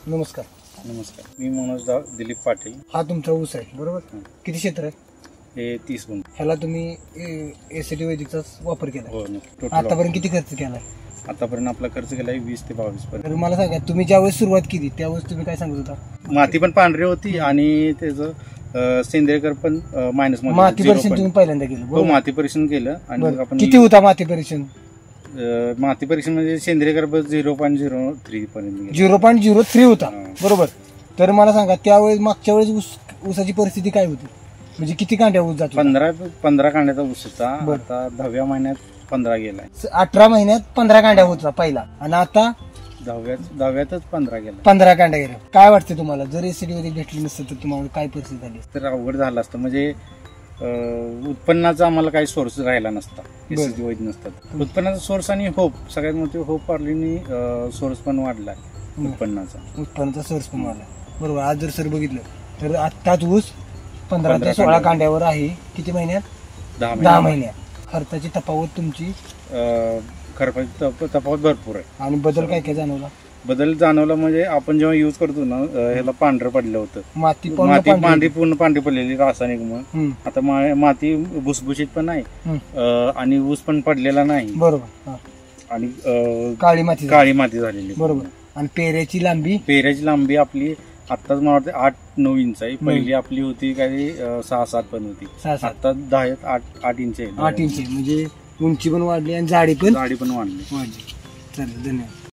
नमस्कार. नमस्कार. मी मनोज दिलीप पाटील. हा तुमचा ऊस आहे बरोबर? किती क्षेत्र आहे? हे 30 गुंठ. ह्याला तुम्ही एसीटी वैदिकचा वापर केला? हो. आतापर्यंत किती खर्च केलाय? आतापर्यंत आपला खर्च केलाय 20 ते 22 पर्यंत. तर मला सांगा, तुम्ही ज्यावेळेस सुरुवात केली त्यावेळेस तुम्ही काय सांगत होता? माती पण पांढरी होती आणि त्याचं सेंद्रियकर पण मायनस मध्ये. माती परीक्षण तुम्ही पहिल्यांदा केलं? हो, माती परीक्षण केलं. आणि आपण किती होता माती परीक्षण? माती परीक्षण म्हणजे सेंद्रियकर 0.03 पर्यंत. 0.03 होता बरोबर. तर मला सांगा, त्यावेळेस मागच्या वेळेस ऊसाची परिस्थिती काय होती? म्हणजे किती कांड्या ऊस जातो? 15 कांड्याचा ऊस होता. आता 10व्या महिन्यात 15 गेलाय. 18 महिन्यात 15 कांड्या होता पहिला, आणि आता 10व्यातच 15 गेला. 15 कांड्या गेल्या. काय वाटतं तुम्हाला, जर एसीटी वैदिक भेटली नसतं तर तुम्हाला काय परिस्थिती झाली? तर अवघड झालं असतं. म्हणजे उत्पन्नाचा आम्हाला काही सोर्स राहिला नसता एसीटी वैदिक नसतात. उत्पन्नाचा सोर्स आणि होप, सगळ्यात मोठी होप पार्लीनी सोर्स पण वाढलाय उत्पन्नाचा सोर्स पण वाढला बरोबर. आज जर सर बघितलं तर आत्ताच ऊस 15 ते 16 कांड्यावर आहे. किती महिन्यात? 10 महिन्यात. खर्चाची तफावत तुमची तफावत भरपूर आहे. आणि बदल काय काय जाणवला? बदल जाणवला म्हणजे आपण जेव्हा युज करतो ना, ह्याला पांढरं पडलं होतं. माती पूर्ण पांढरी पडलेली रासायनिक मुळे. आता माती भुसभुशीत पण नाही आणि ऊस पण पडलेला नाही बरोबर. आणि काळी माती झालेली बरोबर. आणि पेऱ्याची लांबी आपली आत्ताच मला वाटतं 8-9 इंच आहे. पहिली आपली होती काही 6-7 पण होती. आता 8 इंच आहे. 8 इंच म्हणजे उंची पण वाढली आणि जाडी पण वाढली. चालेल, धन्यवाद.